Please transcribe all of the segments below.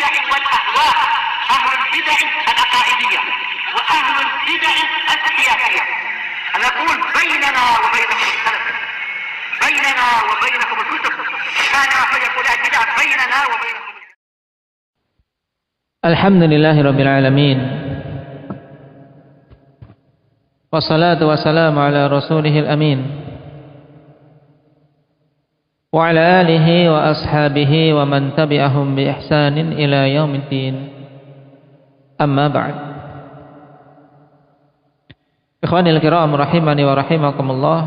البدع والأهواء، أهل البدع العقائدية وأهل البدع السياسية. نقول بيننا وبينكم السلف، بيننا وبينكم الكتب، كان فيقول البدع بيننا وبينكم. الحمد لله رب العالمين، والصلاة والسلام على رسوله الأمين وعلى آله وأصحابه ومن تبعهم بإحسان إلى يوم الدين. أما بعد. Ikhwanil kiram rahimani wa rahimakumullah.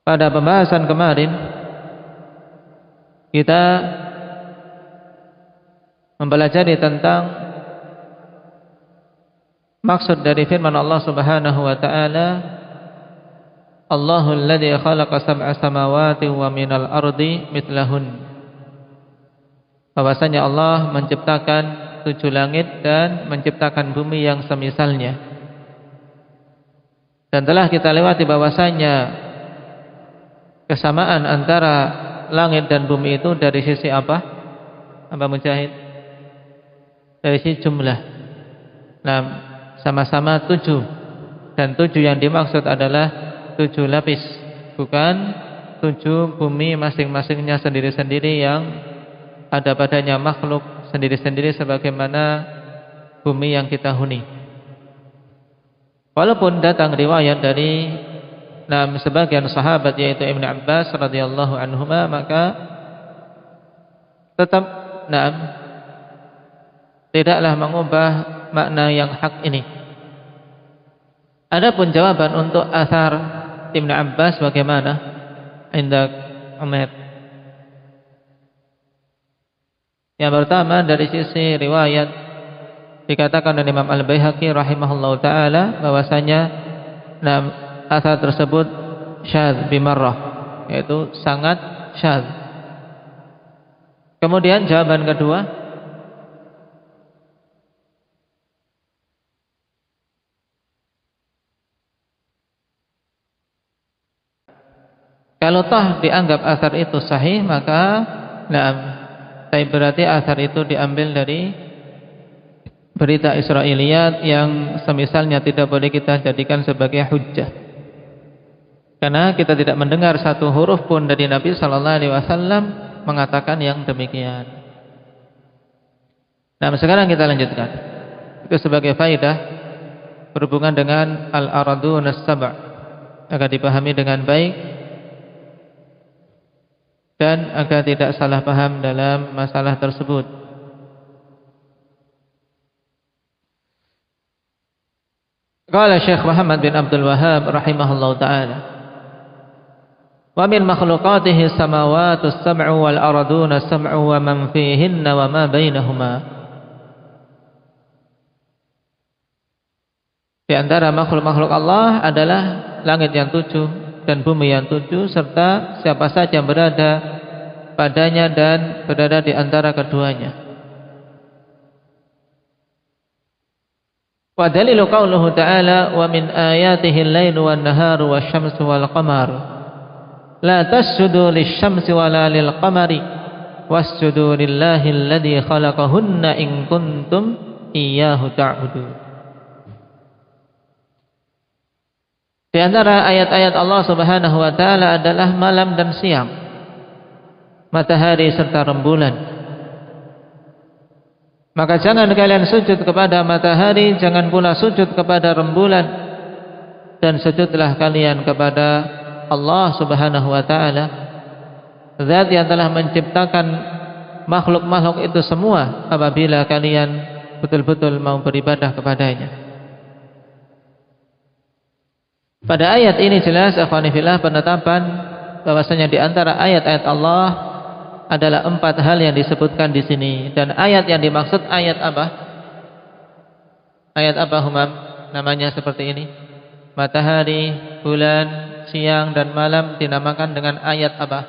Pada pembahasan kemarin kita mempelajari tentang maksud dari firman Allah Subhanahu wa taala, Allahul ladzi khalaqa sab'a samawati wa minal ardi mithlahun. Bahwasanya Allah menciptakan 7 langit dan menciptakan bumi yang semisalnya. Dan telah kita lewati bahwasanya kesamaan antara langit dan bumi itu dari sisi apa? Apa Mujahid? Dari sisi jumlah. Nah, sama-sama 7. Dan 7 yang dimaksud adalah 7 lapis, bukan 7 bumi masing-masingnya sendiri-sendiri yang ada padanya makhluk sendiri-sendiri sebagaimana bumi yang kita huni. Walaupun datang riwayat dari sebagian sahabat yaitu Ibnu Abbas radhiyallahu anhuma, maka tetap tidaklah mengubah makna yang hak ini. Adapun jawaban untuk athar Ibnu Abbas bagaimana? Indak Umar. Yang pertama, dari sisi riwayat dikatakan oleh Imam Al-Baihaqi rahimahullahu taala bahwasanya athar tersebut syadz bimarrah, yaitu sangat syadz. Kemudian jawaban kedua, kalau toh dianggap athar itu sahih, maka tapi berarti athar itu diambil dari berita Israiliyat yang semisalnya tidak boleh kita jadikan sebagai hujjah. Karena kita tidak mendengar satu huruf pun dari Nabi sallallahu alaihi wasallam mengatakan yang demikian. Nah, sekarang kita lanjutkan. Itu sebagai faedah berhubungan dengan al-aradun as-sab' agar dipahami dengan baik dan agar tidak salah paham dalam masalah tersebut. Qala Syekh Muhammad bin Abdul Wahhab rahimahullahu taala, wa min makhluqatihi samawati as-sab'u wal arduna as-sab'u wa man fihinna wa ma bainahuma. Di antara makhluk-makhluk Allah adalah langit yang 7 dan bumi yang 7 serta siapa saja yang berada padanya dan berada di antara keduanya. Wa dalilu qauluhu ta'ala, wa min ayatihi al-lailu wan-naharu wasyamsu wal-qamar la tasjudu lisyamsi wala lil-qamari wasjudu lillahi alladhi khalaqahunna in kuntum iyyahu ta'budun. Di antara ayat-ayat Allah Subhanahu wa taala adalah malam dan siang, matahari serta rembulan. Maka jangan kalian sujud kepada matahari, jangan pula sujud kepada rembulan, dan sujudlah kalian kepada Allah Subhanahu wa taala, Zat yang telah menciptakan makhluk-makhluk itu semua apabila kalian betul-betul mau beribadah kepadanya. Pada ayat ini jelas akhwani fillah penetapan bahwasanya di antara ayat-ayat Allah adalah 4 hal yang disebutkan di sini. Dan ayat yang dimaksud ayat apa? Ayat apa Humam? Namanya seperti ini. Matahari, bulan, siang dan malam dinamakan dengan ayat apa?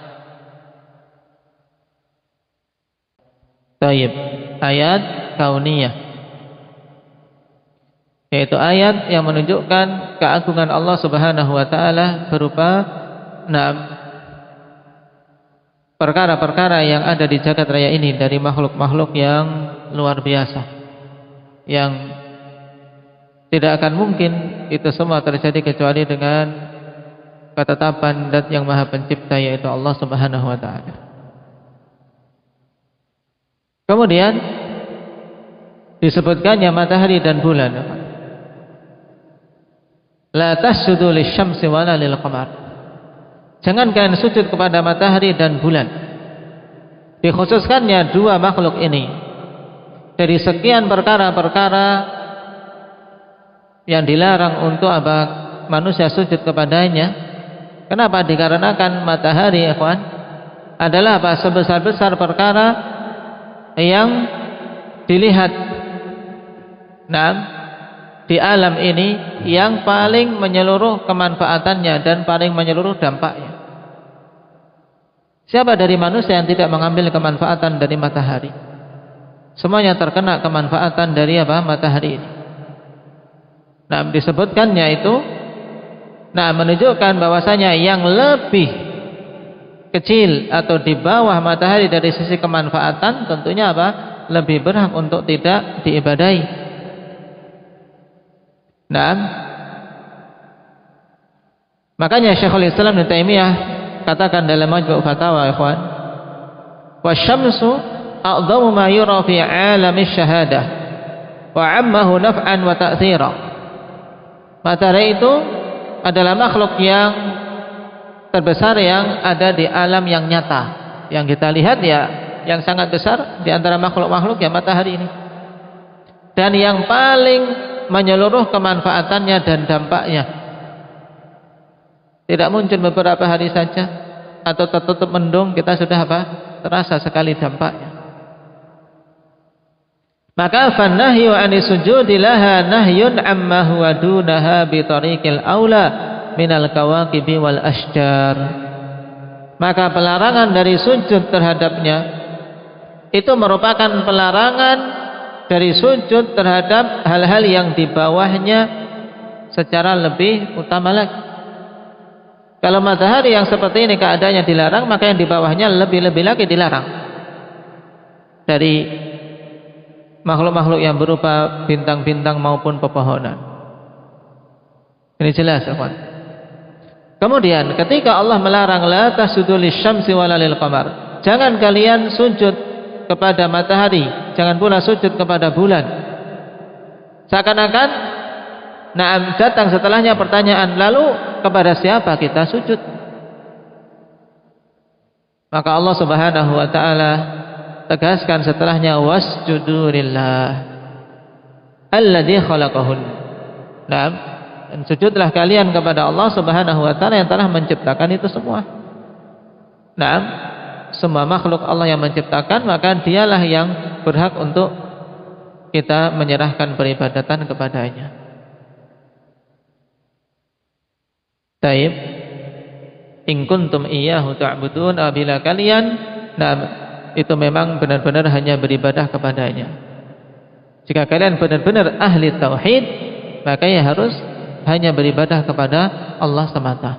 Taib. Ayat kauniyah. Yaitu ayat yang menunjukkan keagungan Allah Subhanahu wa taala berupa perkara-perkara yang ada di jagat raya ini dari makhluk-makhluk yang luar biasa, yang tidak akan mungkin itu semua terjadi kecuali dengan ketetapan Zat yang Maha Pencipta, yaitu Allah Subhanahu wa taala. Kemudian disebutkannya matahari dan bulan. La tasjudu lisyamsi wala lil qamar. Jangan kalian sujud kepada matahari dan bulan. Dikhususkannya dua makhluk ini dari sekian perkara-perkara yang dilarang untuk manusia sujud kepadanya. Kenapa? Dikarenakan matahari, ikhwan, adalah sebesar-besar perkara yang dilihat di alam ini, yang paling menyeluruh kemanfaatannya dan paling menyeluruh dampaknya. Siapa dari manusia yang tidak mengambil kemanfaatan dari matahari? Semuanya terkena kemanfaatan dari matahari ini. Disebutkannya itu menunjukkan bahwasanya yang lebih kecil atau di bawah matahari dari sisi kemanfaatan tentunya lebih berhak untuk tidak diibadahi. Makanya Syekhul Islam Ibnu Taimiyah katakan dalam Majmu' Fatawa, ikhwan, wasyamsu a'dhamu ma yura fi 'alamis syahadah wa 'ammahu naf'an wa ta'thira. Matahari itu adalah makhluk yang terbesar yang ada di alam yang nyata, yang kita lihat ya, yang sangat besar di antara makhluk-makhluk ya matahari ini, dan yang paling menyeluruh kemanfaatannya dan dampaknya. Tidak muncul beberapa hari saja atau tertutup mendung kita sudah terasa sekali dampaknya. Maka fannahyu anis sujudi laha nahyun amma huwa dunaha bi tariqil aula minal kawakibi wal asjar. Maka pelarangan dari sujud terhadapnya itu merupakan pelarangan dari sujud terhadap hal-hal yang di bawahnya secara lebih utama lagi. Kalau matahari yang seperti ini keadaannya dilarang, maka yang di bawahnya lebih-lebih lagi dilarang. Dari makhluk-makhluk yang berupa bintang-bintang maupun pepohonan. Ini jelas, ikhwan. Kemudian ketika Allah melarang la tasjudu lisyamsi wala lil qamar, jangan kalian sujud kepada matahari, jangan pula sujud kepada bulan. Seakan-akan datang setelahnya pertanyaan, lalu kepada siapa kita sujud? Maka Allah Subhanahu wa taala tegaskan setelahnya, wasjudu lillah alladzi khalaqahun. Dan sujudlah kalian kepada Allah Subhanahu wa taala yang telah menciptakan itu semua. Semua makhluk Allah yang menciptakan, maka dialah yang berhak untuk kita menyerahkan peribadatan kepadanya. Taib, in kuntum iyyahu ta'budun, apabila kalian itu memang benar-benar hanya beribadah kepadanya. Jika kalian benar-benar ahli tauhid, maka ya harus hanya beribadah kepada Allah semata.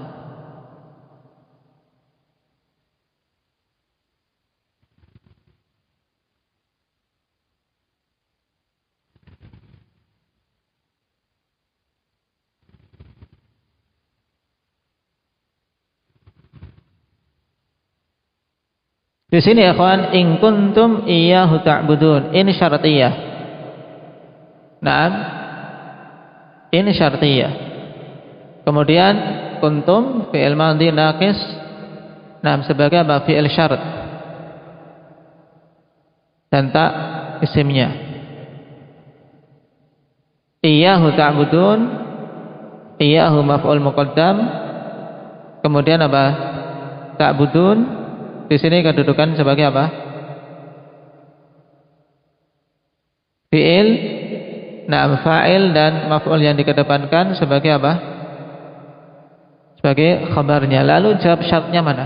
Di sini ikhwan, in kuntum iyyahu ta'budun, ini syartiyah. Ini syartiyah. Kemudian kuntum fi'il madhi naqis, sebagai fi'il syarat, dan tak isimnya. Iyyahu ta'budun, iyyahu maf'ul muqaddam, kemudian ta'budun di sini kedudukan sebagai fi'il, fa'il, dan maf'ul yang dikedepankan sebagai sebagai khabarnya. Lalu jawab syaratnya mana?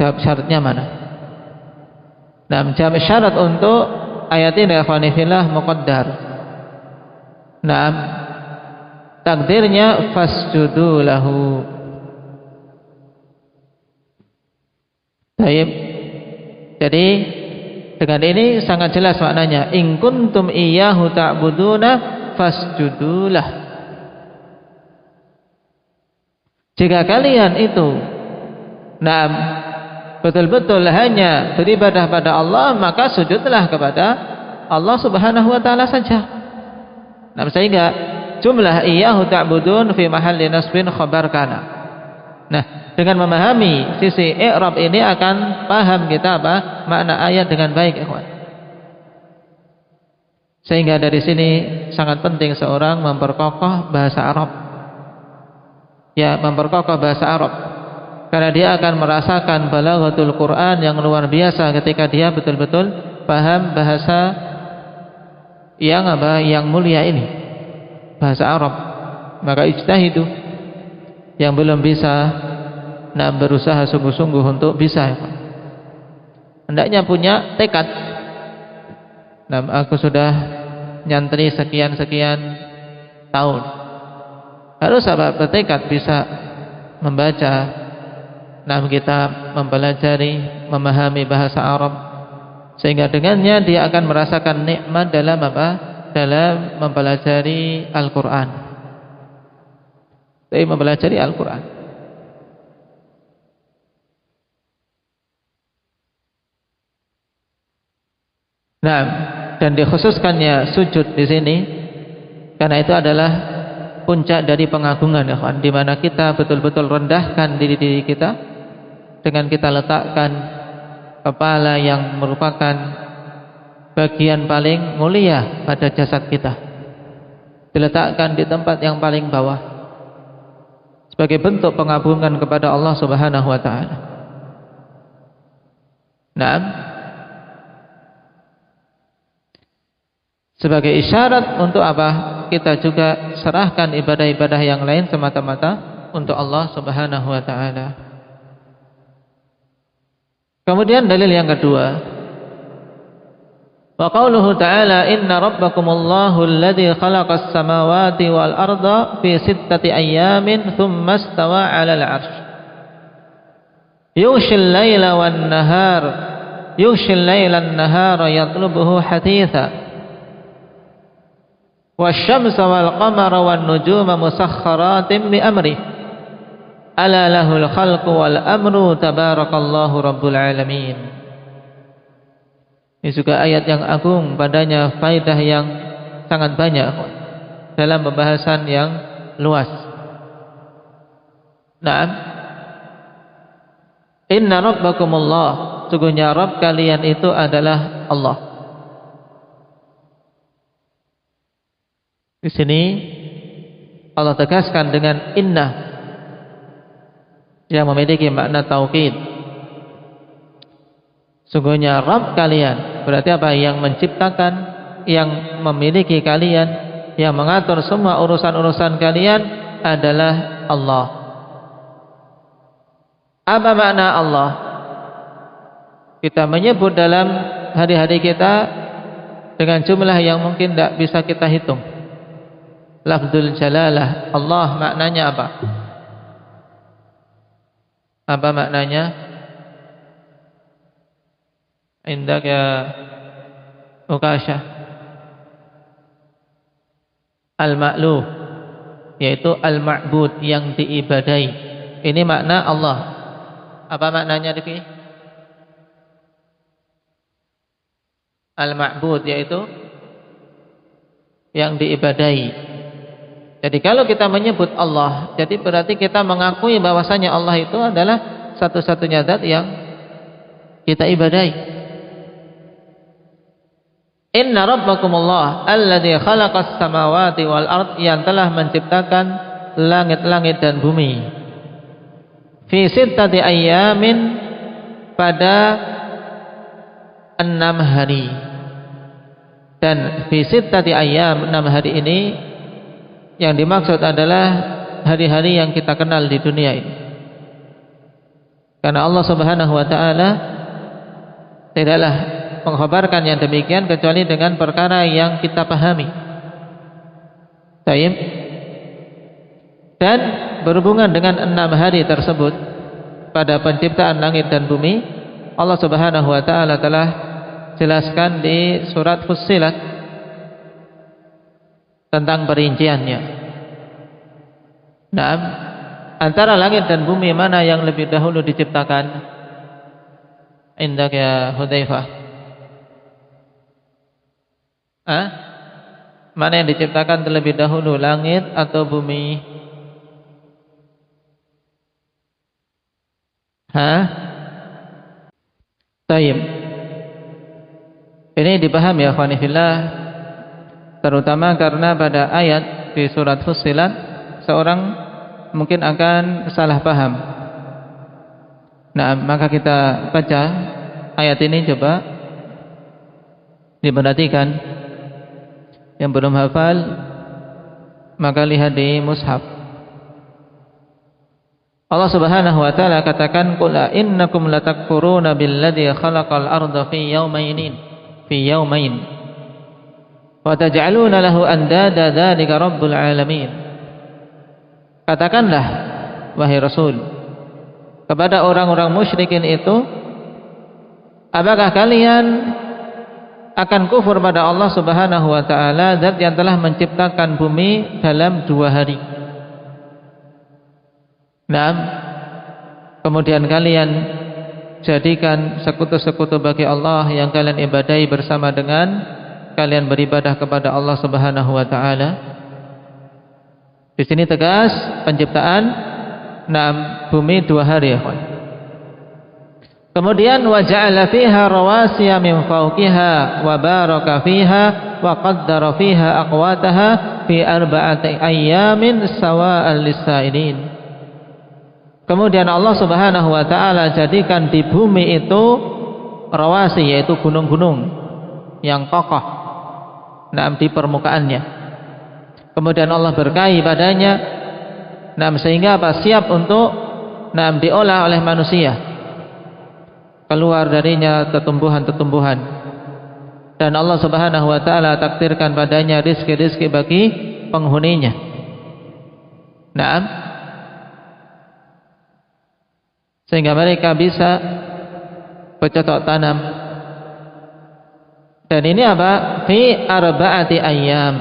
Jawab syaratnya mana? Jawab syarat untuk ayat ini ikhwanifillah muqaddar. Takdirnya fasjudu lahu. Baik. Jadi dengan ini sangat jelas maknanya, in kuntum iyyahu ta'buduna fasjudulah. Jika kalian itu betul-betul hanya beribadah pada Allah, maka sujudlah kepada Allah Subhanahu wa taala saja. Sehingga jumlah iyyahu ta'budun fi mahalli nasbin khabar kana. Dengan memahami sisi i'rab ini akan paham kita apa makna ayat dengan baik, ikhwan. Sehingga dari sini sangat penting seorang memperkokoh bahasa Arab. Ya, memperkokoh bahasa Arab. Karena dia akan merasakan balaghatul Quran yang luar biasa ketika dia betul-betul paham bahasa yang mulia ini, bahasa Arab. Maka ijtahidu, yang belum bisa berusaha sungguh-sungguh untuk bisa. Hendaknya punya tekad. Aku sudah nyantri sekian-sekian tahun, harus bertekad bisa membaca kitab, mempelajari, memahami bahasa Arab, sehingga dengannya dia akan merasakan nikmat dalam dalam mempelajari Al-Quran. Jadi mempelajari Al-Quran. Dan dikhususkannya sujud di sini karena itu adalah puncak dari pengagungan, ya kawan, di mana kita betul-betul rendahkan diri kita dengan kita letakkan kepala yang merupakan bagian paling mulia pada jasad kita, diletakkan di tempat yang paling bawah sebagai bentuk pengagungan kepada Allah Subhanahu wa taala. Sebagai isyarat untuk apa? Kita juga serahkan ibadah-ibadah yang lain semata-mata untuk Allah Subhanahu wa taala. Kemudian dalil yang kedua, wa qauluhu ta'ala inna rabbakumullahu alladzi khalaqas samawati wal arda fi sittati ayyamin thumma istawa 'alal 'arsy yughshil laila wan nahar yughshil lailan nahara yatlubuhu hatitha wasyamsa wal qamara wan nujuma musakhkharatin bi amri ala lahul khalqu wal amru tabarakallahu rabbul alamin. Ini juga ayat yang agung, padanya faedah yang sangat banyak dalam pembahasan yang luas. Inna rabbakumullah, sungguhnya Rabb kalian itu adalah Allah. Di sini Allah tegaskan dengan inna yang memiliki makna taukid. Sungguhnya Rabb kalian, berarti apa? Yang menciptakan, yang memiliki kalian, yang mengatur semua urusan-urusan kalian adalah Allah. Apa makna Allah? Kita menyebut dalam hari-hari kita dengan jumlah yang mungkin tidak bisa kita hitung. Lafzul jalalah Allah maknanya apa? Apa maknanya? Indaka Ukasha al-ma'luh, yaitu al-ma'bud, yang diibadai. Ini makna Allah. Apa maknanya di sini? Al-ma'bud, yaitu yang diibadai. Jadi kalau kita menyebut Allah, jadi berarti kita mengakui bahwasanya Allah itu adalah satu-satunya zat yang kita ibadahi. Inna rabbakumullah alladzi khalaqas samawati wal ard, yang telah menciptakan langit-langit dan bumi. Fi sittati ayyamin, pada 6 hari. Dan fi sittati ayyam, 6 hari ini yang dimaksud adalah hari-hari yang kita kenal di dunia ini. Karena Allah Subhanahu wa taala tidaklah mengkhabarkan yang demikian kecuali dengan perkara yang kita pahami. Baik. Dan berhubungan dengan 6 hari tersebut pada penciptaan langit dan bumi, Allah Subhanahu wa taala telah jelaskan di surat Fussilat tentang perinciannya. Nah, antara langit dan bumi mana yang lebih dahulu diciptakan? Indak ya Hudzaifah. Mana yang diciptakan terlebih dahulu, langit atau bumi? Tayyib. Ini dipahami ya akhwani fillah, terutama karena pada ayat di surat Fussilat seorang mungkin akan salah paham. Nah, maka kita baca ayat ini, coba diperhatikan. Yang belum hafal maka lihat di mushaf. Allah Subhanahu wa taala katakan, qul innakum latakfuruna billadzi khalaqal arda fi yawmain wa taj'aluna lahu andada dzalika rabbul alamin. Katakanlah wahai Rasul kepada orang-orang musyrikin itu, apakah kalian akan kufur pada Allah Subhanahu wa taala, zat yang telah menciptakan bumi dalam 2 hari. Naam. Kemudian kalian jadikan sekutu-sekutu bagi Allah yang kalian ibadahi bersama dengan kalian beribadah kepada Allah Subhanahu wa taala. Di sini tegas penciptaan bumi 2 hari ya kawan. Kemudian wa ja'ala fiha rawasiya min fawqiha wa baraka fiha wa qaddara fiha aqwataha fi 4 ayyamin sawa'an lis-sa'ilin. Kemudian Allah Subhanahu wa taala jadikan di bumi itu rawasi, yaitu gunung-gunung yang kokoh di permukaannya. Kemudian Allah berkahi padanya sehingga siap untuk diolah oleh manusia. Keluar darinya tumbuhan-tumbuhan, dan Allah Subhanahu wa taala takdirkan padanya rizki-rizki bagi penghuninya. Naam, sehingga mereka bisa bercocok tanam. Dan ini apa? Fi 4 ayyam.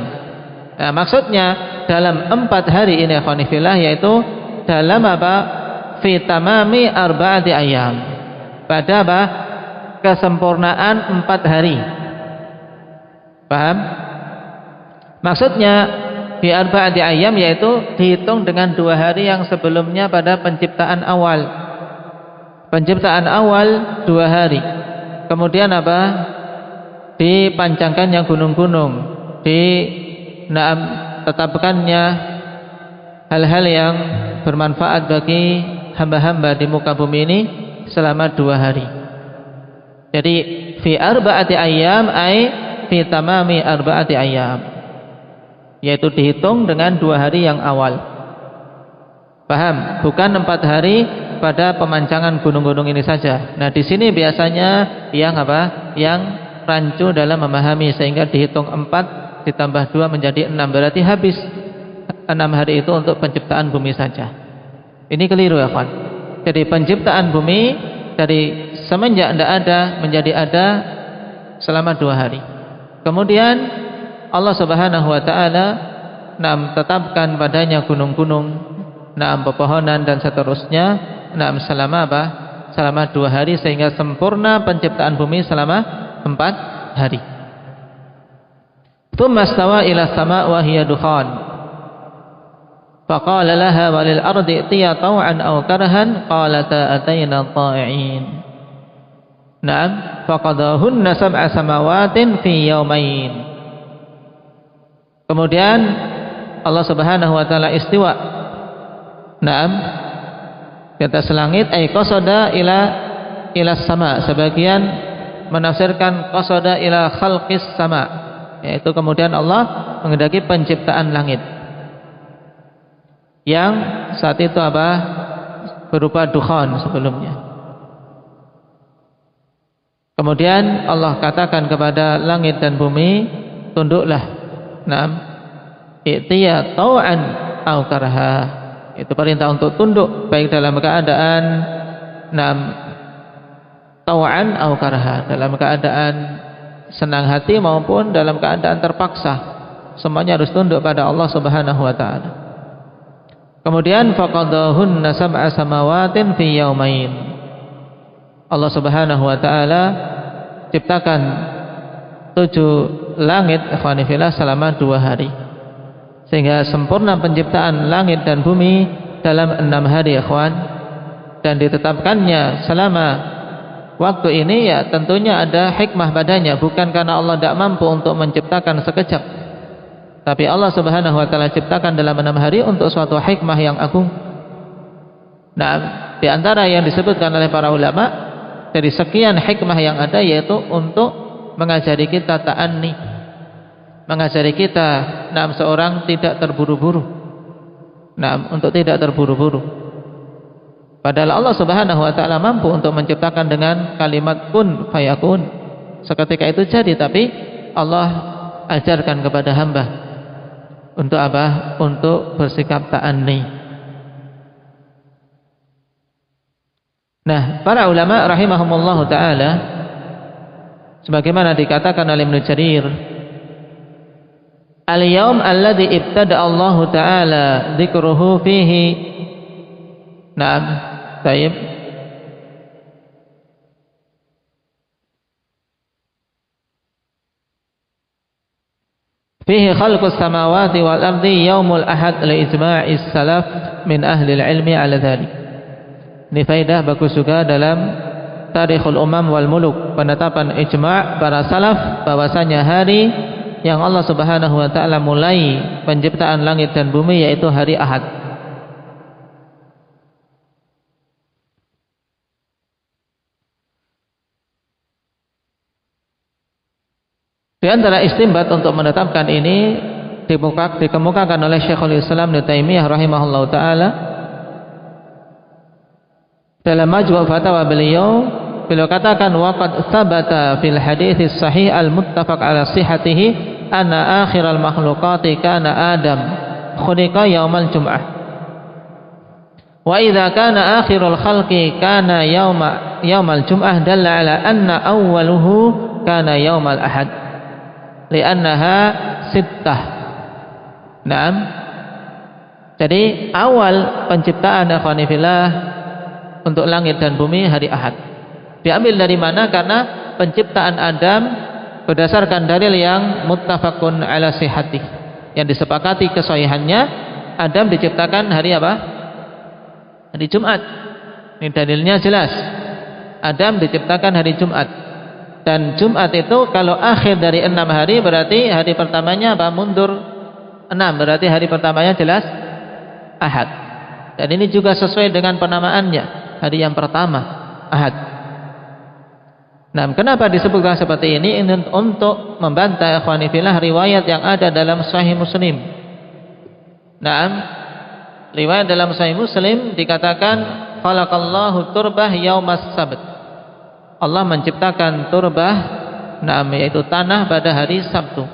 Nah, maksudnya dalam 4 hari ini khonifillah, yaitu dalam apa? Fi tamami 4 ayyam. Pada apa? Kesempurnaan 4 hari. Paham? Maksudnya di 4 ayyam, yaitu dihitung dengan 2 hari yang sebelumnya pada penciptaan awal. Penciptaan awal 2 hari. Kemudian apa? Dipancangkan yang gunung-gunung, tetapkannya hal-hal yang bermanfaat bagi hamba-hamba di muka bumi ini selama 2 hari. Jadi fi 4 ayyam ay fi tamami 4 ayyam, yaitu dihitung dengan 2 hari yang awal. Paham? Bukan 4 hari pada pemancangan gunung-gunung ini saja. Nah, di sini biasanya yang apa? Yang rancu dalam memahami, sehingga dihitung 4 ditambah 2 menjadi 6, berarti habis 6 hari itu untuk penciptaan bumi saja. Ini keliru ya kawan. Jadi penciptaan bumi dari semenjak tidak ada menjadi ada selama 2 hari. Kemudian Allah Subhanahu wa taala tetapkan padanya gunung-gunung, pepohonan dan seterusnya, selama apa? Selama 2 hari, sehingga sempurna penciptaan bumi selama 4 hari. Tsumma stawa ila sama' wa hiya dukhan. Faqala laha walil ardi itiya taw'an aw karhan qalata atayna ta'i'in. Naam, faqadahunna 7 samawatin fi yawmain. Kemudian Allah Subhanahu wa taala istiwa. Naam, di atas langit, ay qasada ila sama. Sebagian menafsirkan qasada ila khalqis sama, yaitu kemudian Allah menghendaki penciptaan langit yang saat itu apa? Berupa dukhan sebelumnya. Kemudian Allah katakan kepada langit dan bumi, tunduklah. Naam, i'tiya taw'an aw karha. Itu perintah untuk tunduk, baik dalam keadaan tau'an au karha, dalam keadaan senang hati maupun dalam keadaan terpaksa, semuanya harus tunduk pada Allah Subhanahu wa taala. Kemudian faqadahunna sab'a samawatin fi yaumain. Allah Subhanahu wa taala ciptakan 7 langit ikhwani fillah selama 2 hari. Sehingga sempurna penciptaan langit dan bumi dalam 6 hari ikhwan, dan ditetapkannya selama waktu ini ya tentunya ada hikmah padanya, bukan karena Allah tidak mampu untuk menciptakan sekejap, tapi Allah Subhanahu wa taala ciptakan dalam 6 hari untuk suatu hikmah yang agung. Nah, di antara yang disebutkan oleh para ulama dari sekian hikmah yang ada, yaitu untuk mengajari kita ta'anni, mengajari kita seorang tidak terburu-buru. Untuk tidak terburu-buru. Padahal Allah Subhanahu wa taala mampu untuk menciptakan dengan kalimat kun fayakun, seketika itu jadi, tapi Allah ajarkan kepada hamba untuk apa? Untuk bersikap ta'anni. Nah, para ulama rahimahumullah taala, sebagaimana dikatakan oleh Ibnu Jarir, al-yaum alladhi ibtada Allah taala dzikruhu fihi. Naam, baik. Fihi khalqus samawati wal ardi yaumul ahad li ijma'is salaf min ahli al-ilmi ala dzalik. Ini faedah bagus juga dalam Tarikhul Umam wal Muluk, penetapan ijma' para salaf bahwasanya hari yang Allah Subhanahu wa taala mulai penciptaan langit dan bumi yaitu hari Ahad. Di antara istinbat untuk menetapkan ini dikemukakan oleh Syekhul Islam Ibnu Taimiyah rahimahullahu taala dalam Majmu' Fatawa beliau katakan waqad tsabata fil hadits sahih al muttafaq ala sihhatihi anna akhiral makhluqati kana Adam khuliqa yaumal jum'ah wa idza kana akhirul khalqi kana yaumal jum'ah dalla ala anna awwaluhu kana yaumal ahad li'annaha sittah. Naam, jadi awal penciptaan akhwani fillah untuk langit dan bumi hari Ahad. Diambil dari mana? Karena penciptaan Adam berdasarkan dalil yang muttafaqun ala sihhatih, yang disepakati kesahihannya. Adam diciptakan hari apa? Hari Jumat. Ini dalilnya jelas. Adam diciptakan hari Jumat. Dan Jumat itu kalau akhir dari 6 hari berarti hari pertamanya apa? Mundur 6, berarti hari pertamanya jelas Ahad. Dan ini juga sesuai dengan penamaannya, hari yang pertama Ahad. Nah, kenapa disebutkan seperti ini? Ini untuk membantah ikhwani fillah riwayat yang ada dalam Sahih Muslim. Nah, riwayat dalam Sahih Muslim dikatakan khalaqallahu turbah yaumas sabt. Allah menciptakan turbah, yaitu tanah pada hari Sabtu.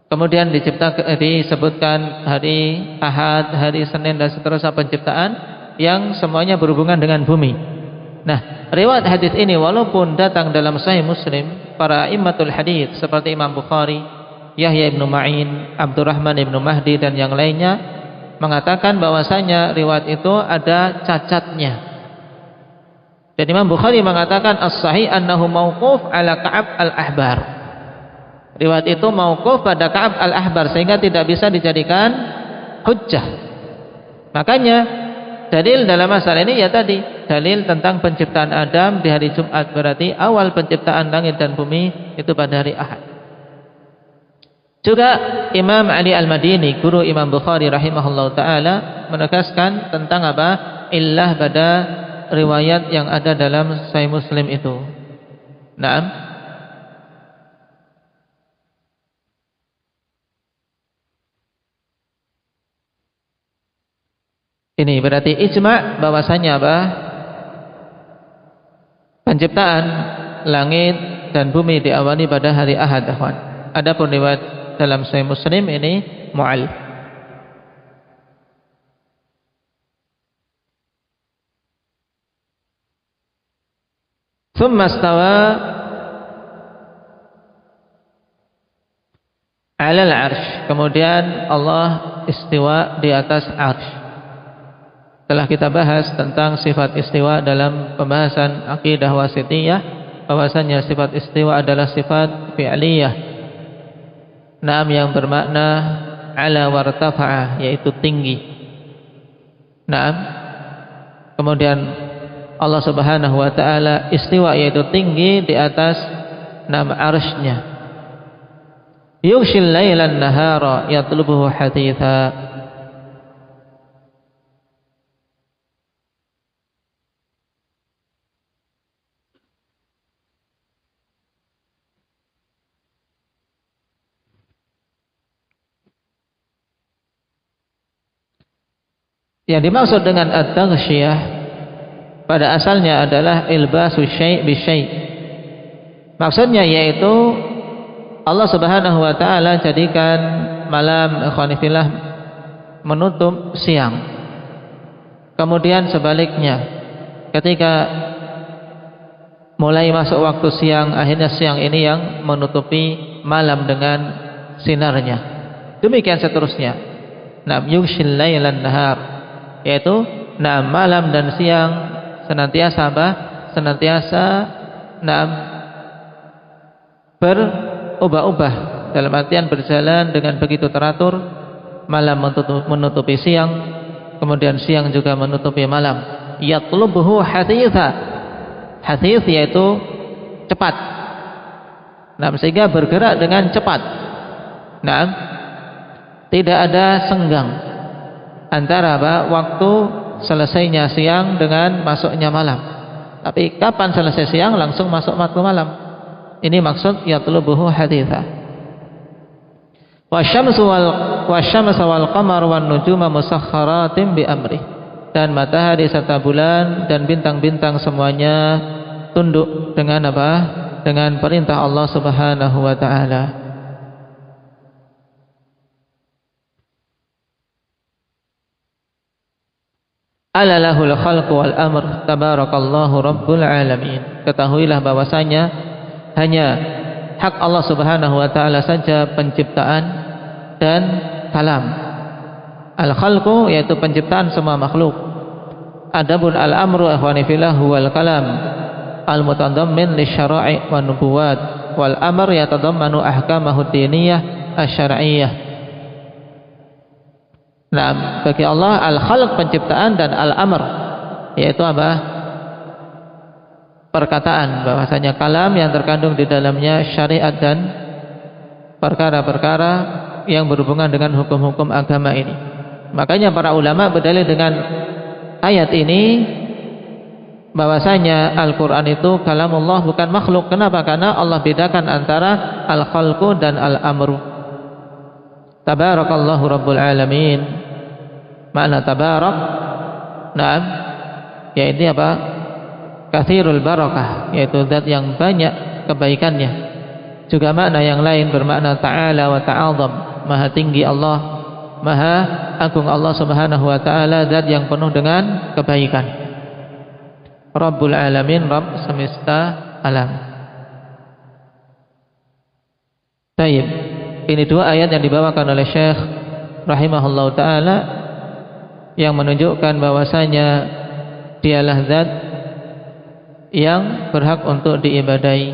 Kemudian disebutkan hari Ahad, hari Senin dan seterusnya penciptaan yang semuanya berhubungan dengan bumi. Nah, riwayat hadis ini walaupun datang dalam Sahih Muslim, para immatul hadis seperti Imam Bukhari, Yahya ibnu Ma'in, Abdurrahman ibnu Mahdi dan yang lainnya mengatakan bahwasanya riwayat itu ada cacatnya. Dan Imam Bukhari mengatakan as-sahih annahu mauquf ala Ka'ab al-Ahbar. Riwayat itu mauquf pada Ka'ab al-Ahbar sehingga tidak bisa dijadikan hujjah. Makanya dalil dalam masalah ini ya tadi, dalil tentang penciptaan Adam di hari Jumat, berarti awal penciptaan langit dan bumi itu pada hari Ahad. Juga Imam Ali Al-Madini, guru Imam Bukhari rahimahullahu taala, menegaskan tentang apa? Illah pada riwayat yang ada dalam Sahih Muslim itu. Naam. Ini berarti ijma' bahwasanya apa? Penciptaan langit dan bumi diawali pada hari Ahad, akhwan. Adapun riwayat dalam Sahih Muslim ini mu'al. Tsumma stawa 'alal 'arsy. Kemudian Allah istiwa di atas 'arsy. Telah kita bahas tentang sifat istiwa dalam pembahasan akidah wasithiyah, bahwasanya sifat istiwa adalah sifat fi'liyah. Naam, yang bermakna ala wartafa'a, yaitu tinggi. Naam. Kemudian Allah Subhanahu wa taala istiwa, yaitu tinggi di atas nama arsy-Nya. Yughshil lailan nahara yatlubuhu hatitha. Yang dimaksud dengan at-taghsyiyah pada asalnya adalah ilbasu syai' bi syai'. Maksudnya yaitu Allah Subhanahu wa taala jadikan malam ikhwanifillah menutup siang. Kemudian sebaliknya, ketika mulai masuk waktu siang, akhirnya siang ini yang menutupi malam dengan sinarnya. Demikian seterusnya. Nam yughshil lailan nahar, yaitu malam dan siang senantiasa senantiasa berubah-ubah, dalam artian berjalan dengan begitu teratur. Malam menutupi siang, kemudian siang juga menutupi malam. Yatlubuhu hatitha. Hatith yaitu cepat. Sehingga bergerak dengan cepat. Tidak ada senggang antara waktu selesainya siang dengan masuknya malam. Tapi kapan selesai siang langsung masuk waktu malam. Ini maksud yatlubuhu haditha. Wasyamsu wal qamar wan nujuma musakhkharatin bi amri. Dan matahari serta bulan dan bintang-bintang semuanya tunduk dengan apa? Dengan perintah Allah Subhanahu wa taala. Ala lahul khalqu wal amr tabarakallahu rabbul alamin. Ketahuilah bahwasanya hanya hak Allah Subhanahu wa taala saja penciptaan dan kalam. Al khalqu yaitu penciptaan semua makhluk. Adapun al amru ikhwani fillah huwal kalam al mutadammin lisyara'i wan nubuwat, wal amr yatadammanu ahkamahu diniyah asy-syar'iyyah. Nah, bagi Allah al-khalq penciptaan dan al-amr yaitu apa? Perkataan, bahwasanya kalam yang terkandung di dalamnya syariat dan perkara-perkara yang berhubungan dengan hukum-hukum agama ini. Makanya para ulama berdalil dengan ayat ini bahwasanya Al-Qur'an itu kalamullah, bukan makhluk. Kenapa? Karena Allah bedakan antara al-khalqu dan al-amru. Tabarakallahu rabbul alamin. Makna tabarak, yaitu apa? Katsirul barakah, yaitu zat yang banyak kebaikannya. Juga makna yang lain bermakna ta'ala wa ta'azam, maha tinggi Allah, maha agung Allah Subhanahu wa taala, zat yang penuh dengan kebaikan. Rabbul alamin, Rabb semesta alam. Baik, ini dua ayat yang dibawakan oleh Syekh rahimahullahu taala yang menunjukkan bahwasanya dialah zat yang berhak untuk diibadahi.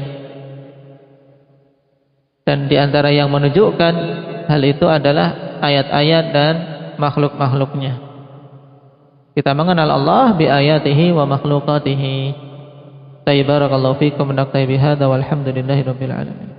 Dan di antara yang menunjukkan hal itu adalah ayat-ayat dan makhluk-makhluknya. Kita mengenal Allah bi ayatihi wa makhluqatihi. Barakallahu fikum, naktafi bihadza walhamdulillahi rabbil alamin.